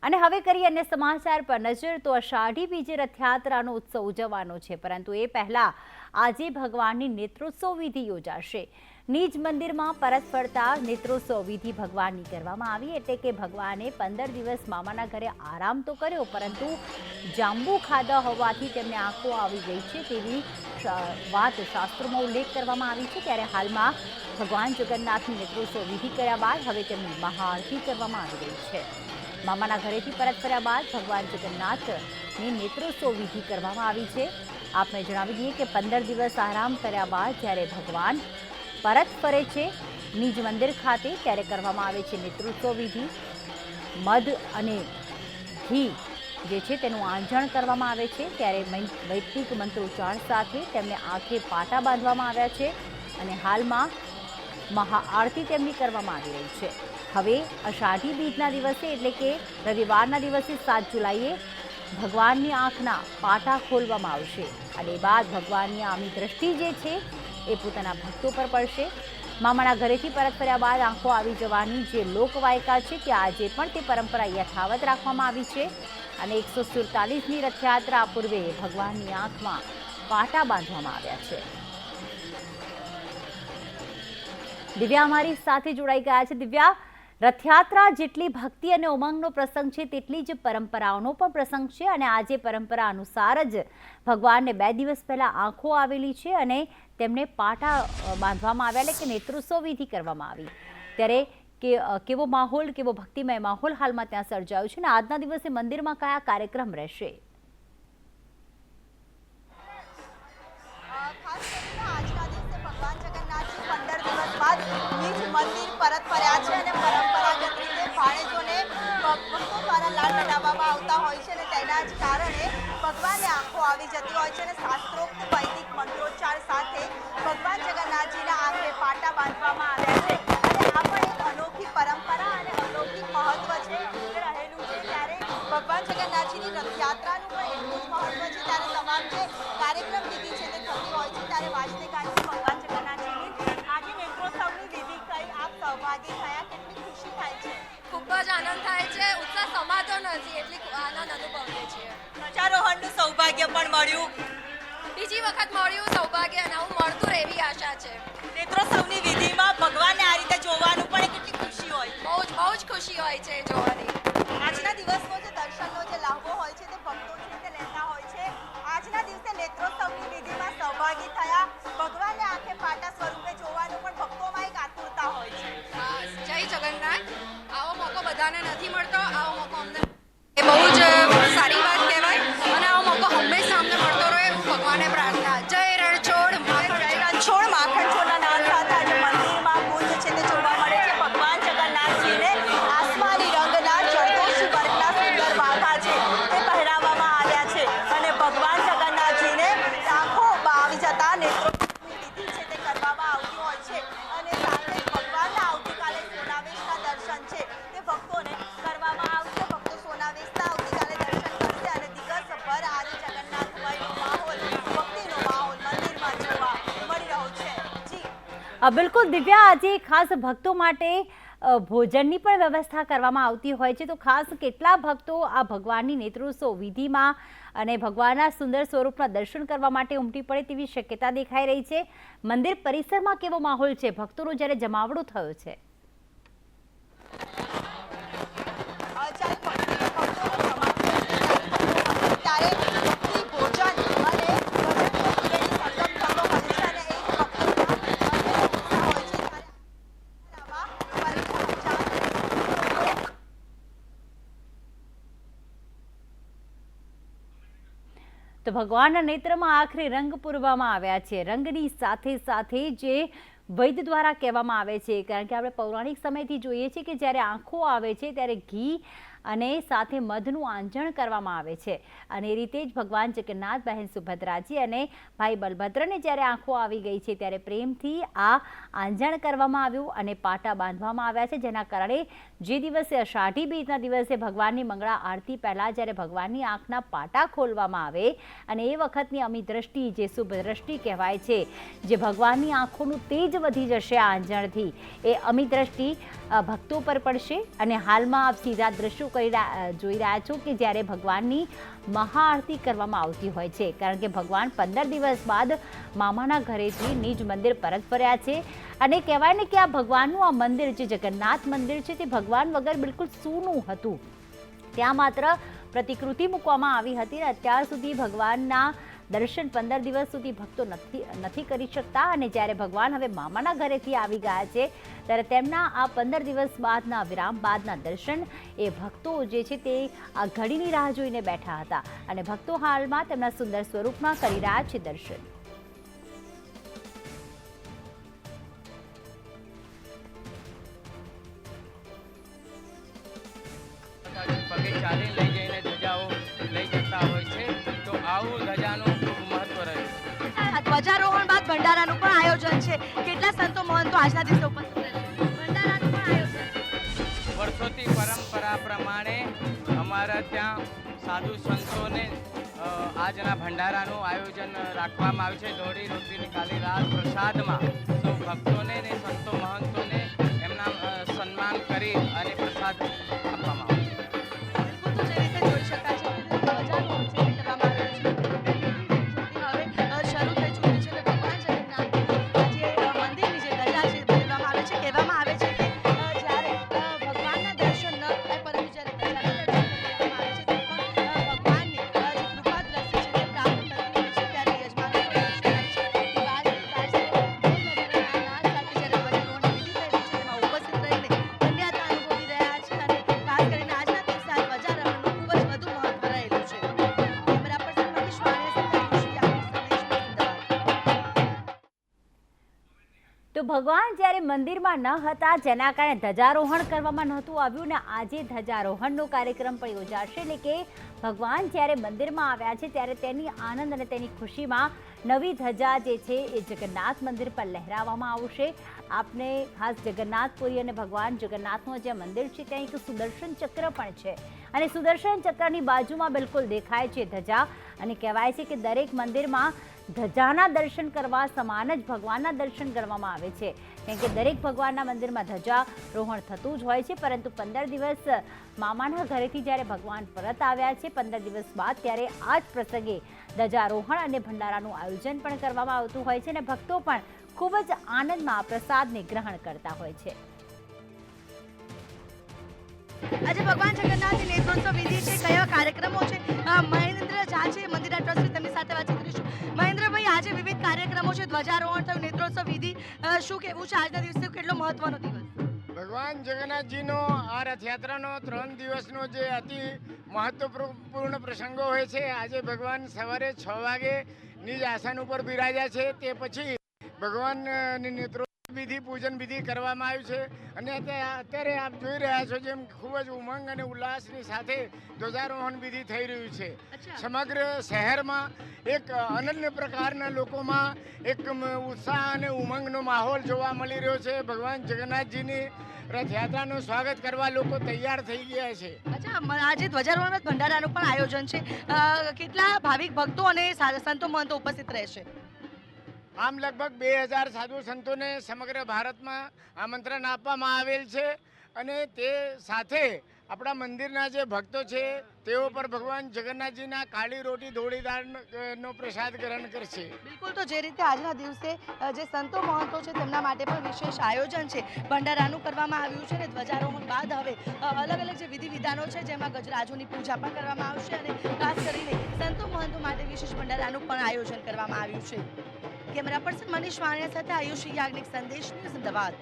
અને હવે કરી અન્ય સમાચાર પર નજર તો અષાઢી બીજે રથયાત્રાનો ઉત્સવ ઉજવવાનો છે, પરંતુ એ પહેલા આજે ભગવાનની નેત્રોત્સવ વિધિ યોજાશે। નિજ મંદિરમાં પરત ફરતા નેત્રોત્સવ વિધિ ભગવાનની કરવામાં આવી, એટલે કે ભગવાને 15 દિવસ મામાના ઘરે આરામ તો કર્યો, પરંતુ જાંબુ ખાધા હોવાથી તેમને આંખો આવી ગઈ છે તેવી વાત શાસ્ત્રોમાં ઉલ્લેખ કરવામાં આવી છે। ત્યારે હાલમાં ભગવાન જગન્નાથની નેત્રોત્સવ વિધિ કર્યા બાદ હવે તેમની મહાઆરતી કરવામાં આવી રહી છે। મામાના ઘરેથી પરત ફર્યા બાદ ભગવાન જગન્નાથની નેત્રોત્સવ વિધિ કરવામાં આવી છે। આપને જણાવી દઈએ કે 15 દિવસ આરામ કર્યા બાદ જ્યારે ભગવાન પરત ફરે છે નિજ મંદિર ખાતે, ત્યારે કરવામાં આવે છે નેત્રોત્સવ વિધિ। મધ અને ઘી જે છે તેનું આંજણ કરવામાં આવે છે, ત્યારે વૈદિક મંત્રોચ્ચાર સાથે તેમને આંખે પાટા બાંધવામાં આવ્યા છે અને હાલમાં મહાઆરતી તેમની કરવામાં આવી રહી છે। હવે અષાઢી બીજના દિવસે એટલે કે રવિવારના દિવસે 7 જુલાઈએ ભગવાનની આંખના પાટા ખોલવામાં આવશે અને બાદ ભગવાનની આમી દ્રષ્ટિ જે છે એ પોતાના ભક્તો પર પડશે। મામાના ઘરેથી પરત ફર્યા બાદ આંખો આવી જવાની જે લોકવાયકા છે તે આજે પણ તે પરંપરા યથાવત રાખવામાં આવી છે અને 147ની રથયાત્રા પૂર્વે ભગવાનની આંખમાં પાટા બાંધવામાં આવ્યા છે। દિવ્યા અમારી સાથે જોડાઈ ગયા છે। દિવ્યા, રથયાત્રા જેટલી ભક્તિ અને ઉમંગનો પ્રસંગ છે તેટલી જ પરંપરાઓનો પણ પ્રસંગ છે અને આજે પરંપરા અનુસાર જ ભગવાનને 2 દિવસ પહેલા આંખો આવેલી છે અને તેમને પાટા બાંધવામાં આવ્યા, એટલે કે નેત્રોત્સવ વિધિ કરવામાં આવી। ત્યારે કેવો માહોલ, કેવો ભક્તિમય માહોલ હાલમાં ત્યાં સર્જાયો છે અને આજના દિવસે મંદિરમાં કયા કાર્યક્રમ રહેશે? મંદિર પરત ફર્યા છે અને પરંપરાગત રીતે ભાણેજોને ભક્તો દ્વારા લાડ લડાવવામાં આવતા હોય છે અને તેના જ કારણે ભગવાનને આંખો આવી જતી હોય છે અને શાસ્ત્રોક્ત વૈદિક મંત્રોચ્ચાર સાથે ભગવાન જગન્નાથજીના આંખે પાટા બાંધવામાં આવ્યા છે અને આ પણ એક અનોખી પરંપરા અને અનોખી મહત્વ છે રહેલું છે। ત્યારે ભગવાન જગન્નાથજીની રથયાત્રાનું પણ એટલું જ મહત્વ છે। ત્યારે તમામ જે કાર્યક્રમ વિધિ છે તે થતી હોય છે, ત્યારે વાજતે ગાજતે ભગવાન જગન્નાથજીની આજે નેત્રોત્સવની વિધિ કરી આપ સહભાગી થયા, કેટલી ખુશી થાય છે? ખૂબ જ આનંદ થાય છે, ઉત્સાહ સમાતો નથી એટલી આનંદ અનુભવીએ છીએ। ધ્વજારોહણનું સૌભાગ્ય પણ મળ્યું, બીજી વખત મળ્યું સૌભાગ્ય અને હું મળતું રહે એવી આશા છે। નેત્રોત્સવની વિધિમાં ભગવાનને આ રીતે જોવાનું પણ કેટલી ખુશી હોય, બહુ જ ખુશી હોય છે જોવાની। આજના દિવસનો જે દર્શનનો જે લાભો હોય છે તે ભક્તો છે તે લેતા હોય છે। આજના દિવસે નેત્રોત્સવની વિધિમાં સહભાગી થયા, ભગવાનને આંખે પાટા સ્વરૂપે જોવાનું પણ ભક્તોમાં એક આતુરતા હોય છે। જય જગન્નાથ, આવો મોકો બધાને નથી મળતો, આવો મોકો અમને એ બહુ જ સારી વાત કહેવાય અને આવો મોકો હંમેશા અમને મળતો રહે એવું ભગવાનને પ્રાર્થના। જય રણછોડ માખણછોડના નામ સાથે આજે મંદિરમાં કુંજ છે તે જોવા મળે છે। ભગવાન જગન્નાથજીને આસમાની રંગના જરદોશી વર્ગના સુંદર વાઘા છે તે પહેરાવવામાં આવ્યા છે અને ભગવાન જગન્નાથજીને આંખો આવી જતા નેત્રોત્સવની વિધિ છે તે કરવામાં આવતી હોય છે અને સાથે ભગવાનના આવતીકાલે સોનાવેશના દર્શન છે તે ભક્તોને કરવામાં આવશે। ભક્તો સોનાવેશના આવતીકાલે દર્શન કરશે અને દિવસભર આજે જગન્નાથમયનો માહોલ, ભક્તિનો માહોલ મંદિરમાં જોવા મળી રહ્યો છે। જી બિલકુલ દિવ્યા, આજે ખાસ ભક્તો માટે ભોજનની પણ વ્યવસ્થા કરવામાં આવતી હોય છે, તો ખાસ કેટલા ભક્તો આ ભગવાનની નેત્રોત્સવ વિધિમાં અને ભગવાનના સુંદર સ્વરૂપના દર્શન કરવા માટે ઉમટી પડે તેવી શક્યતા દેખાઈ રહી છે? મંદિર પરિસરમાં કેવો માહોલ છે, ભક્તોનો જ્યારે જમાવડો થયો છે? તો ભગવાનના નેત્રમાં આખરે રંગ પૂરવામાં આવ્યા છે। રંગની સાથે સાથે જે વૈદ દ્વારા કહેવામાં આવે છે, કારણ કે આપણે પૌરાણિક સમયથી જોઈએ છીએ કે જ્યારે આંખો આવે છે ત્યારે ઘી અને સાથે મધનું આંજણ કરવામાં આવે છે અને એ રીતે જ ભગવાન જગન્નાથ, બહેન સુભદ્રાજી અને ભાઈ બલભદ્રને જ્યારે આંખો આવી ગઈ છે ત્યારે પ્રેમથી આ આંજણ કરવામાં આવ્યું અને પાટા બાંધવામાં આવ્યા છે, જેના કારણે જે દિવસે અષાઢી બીજના દિવસે ભગવાનની મંગળા આરતી પહેલાં જ્યારે ભગવાનની આંખના પાટા ખોલવામાં આવે અને એ વખતની અમી દ્રષ્ટિ, જે શુભ દ્રષ્ટિ કહેવાય છે, જે ભગવાનની આંખોનું તેજ વધી જશે આ આંજણથી, એ અમી દ્રષ્ટિ ભક્તો પર પડશે અને હાલમાં આપ સીધા દ્રશ્યો જોઈ રહ્યા છો કે જ્યારે ભગવાનની મહાઆરતી કરવામાં આવતી હોય છે, કારણ કે ભગવાન 15 દિવસ બાદ મામાના ઘરેથી નિજ મંદિર પરત ફર્યા છે. અને કહેવાય ને કે આ ભગવાનનું આ મંદિર જે જગન્નાથ મંદિર છે તે ભગવાન વગર બિલકુલ સૂનું હતું. ત્યાં માત્ર પ્રતિકૃતિ મૂકવામાં આવી હતી. અત્યાર સુધી ભગવાનના દર્શન 15 દિવસ સુધી ભક્તો નથી કરી શકતા. અને જ્યારે ભગવાન હવે મામાના ઘરેથી આવી ગયા છે ત્યારે તેમના આ 15 દિવસ બાદના વિરામ બાદના દર્શન એ ભક્તો જે છે તે આ ઘડીની રાહ જોઈને બેઠા હતા. અને ભક્તો હાલમાં તેમના સુંદર સ્વરૂપમાં કરી રહ્યા છે દર્શન. પગે ચાલી લઈ જઈને ધજાઓ લઈ જતા હોય છે. તો આવું ધજાનું ખૂબ મહત્વ રહ્યું. ધ્વજારોહણ બાદ ભંડારાનું પણ આયોજન છે. કેટલા સંતો મહંતો આજના દિવસે ઉપસ્થિત રહેશે? ભંડારાનું પણ આયોજન છે. વર્ષોથી પરંપરા પ્રમાણે અમારા ત્યાં સાધુ સંતોને આજના ભંડારાનું આયોજન રાખવામાં આવ્યું છે. દોડી રોટીની કાલી રાત પ્રસાદમાં સૌ ભક્તોને ને સંતો મહંતોને એમના સન્માન કરી અને પ્રસાદ આપવામાં આવે છે. બિલકુલ તો જે રીતે જોઈ શકાય છે કે ધ્વજારોહણ છે તે કરવામાં આવ્યું છે. હવે શરૂ થઈ ચૂક્યું છે અને ભગવાન જગન્નાથની જે મંદિરની જે ધજા છે બદલવામાં આવે છે. કહેવામાં આવે છે કે જ્યારે ભગવાનના દર્શન ન થાય પરંતુ જ્યારે ધજાના દર્શન કરવામાં આવે છે તો પણ ભગવાનની જે કૃપા દ્રષ્ટિ છે તે પ્રાપ્ત થતી હોય છે. ત્યારે યજમાનો પણ કહી શકાય છે કે વાજતે ગાજતે ઢોલ નગારાના નાદ સાથે જ્યારે ધ્વજારોહણ વિધિ થઈ રહી છે તેમાં ઉપસ્થિત રહીને ધન્યતા અનુભવી રહ્યા છે. અને ખાસ કરીને આજના દિવસે આ ધ્વજારોહણનું ખૂબ જ વધુ મહત્વ રહેલું છે. કેમેરા પર્સન મનીષ વાણિયા સાથે આયુષી યાજ્ઞિક, સંદેશ અમદાવાદ. તો ભગવાન જ્યારે મંદિરમાં ન હતા જેના કારણે ધજારોહણ કરવામાં નહોતું આવ્યું ને આજે ધજારોહણનો કાર્યક્રમ પણ યોજાશે. એટલે કે ભગવાન જ્યારે મંદિરમાં આવ્યા છે ત્યારે તેની આનંદ અને તેની ખુશીમાં નવી ધજા જે છે એ જગન્નાથ મંદિર પર લહેરાવવામાં આવશે. આપને ખાસ જગન્નાથપુરી અને ભગવાન જગન્નાથનું જે મંદિર છે ત્યાં એક સુદર્શન ચક્ર પણ છે અને સુદર્શન ચક્રની બાજુમાં બિલકુલ દેખાય છે ધજા. અને કહેવાય છે કે દરેક મંદિરમાં ધજાના દર્શન કરવા સમાન જ ભગવાનના દર્શન કરવામાં આવે છે. કેમ કે દરેક ભગવાનના મંદિરમાં ધજારોહણ થતું જ હોય છે. પરંતુ 15 દિવસ મામાના ઘરેથી જ્યારે ભગવાન પરત આવ્યા છે 15 દિવસ બાદ ત્યારે આ જ પ્રસંગે ધજારોહણ અને ભંડારાનું આયોજન પણ કરવામાં આવતું હોય છે અને ભક્તો પણ ખૂબ જ આનંદમાં પ્રસાદને ગ્રહણ કરતા હોય છે. આજે ભગવાન જગન્નાથની નેત્રોત્સવ વિધિ છે. કયા કાર્યક્રમો છે? મહેન્દ્ર ઝા છે મંદિરના ટ્રસ્ટી, તેમની સાથે વાતચીત કરીશું. મહેન્દ્રભાઈ, આજે વિવિધ કાર્યક્રમો છે, ધ્વજારોહણ થયું, નેત્રોત્સવ વિધિ, શું કહેવું છે આજના દિવસે? કેટલો મહત્વનો દિવસ? ભગવાન જગન્નાથજીનો આ રથયાત્રાનો 3 દિવસનો જે અતિ મહત્વપૂર્ણ પ્રસંગો હોય છે. આજે ભગવાન સવારે 6 વાગે નિજ આસન ઉપર બિરાજ્યા છે. તે પછી ભગવાનની નેત્રો વિધિ પૂજન વિધિ કરવામાં આવ્યું છે. અને અત્યારે આપ જોઈ રહ્યા છો જેમ ખૂબ જ ઉમંગ અને ઉલ્લાસની સાથે ધ્વજારોહણ વિધિ થઈ રહ્યું છે. સમગ્ર શહેરમાં એક અનન્ય પ્રકારના લોકોમાં એક ઉત્સાહ અને ઉમંગનો માહોલ જોવા મળી રહ્યો છે. ભગવાન જગન્નાથજીની રથયાત્રાનું સ્વાગત કરવા લોકો તૈયાર થઈ ગયા છે. અચ્છા, આજે ધ્વજારોહણ ભંડારાનું પણ આયોજન છે. કેટલા ભાવિક ભક્તો અને સંતો મહંતો ઉપસ્થિત રહેશે? આમ લગભગ 2000 સાધુ સંતોને સમગ્ર ભારતમાં આમંત્રણ આપવામાં આવેલ છે. અને તે સાથે આપણા મંદિરના જે ભક્તો છે તેઓ પર ભગવાન જગન્નાથજીના કાળી રોટી ધોળી દાળનો પ્રસાદ ગ્રહણ કરશે. બિલકુલ, તો જે રીતે આજના દિવસે જે સંતો મહંતો છે તેમના માટે પણ વિશેષ આયોજન છે, ભંડારાનું કરવામાં આવ્યું છે. અને ધ્વજારોહણ બાદ હવે અલગ અલગ જે વિધિ વિધાનો છે જેમાં ગજરાજોની પૂજા પણ કરવામાં આવશે અને ખાસ કરીને સંતો મહંતો માટે વિશેષ ભંડારાનું પણ આયોજન કરવામાં આવ્યું છે. કેમેરા પર્સન મનીષ વાણિયા સાથે આયુષી યાજ્ઞિક, સંદેશ ન્યૂઝ અમદાવાદ.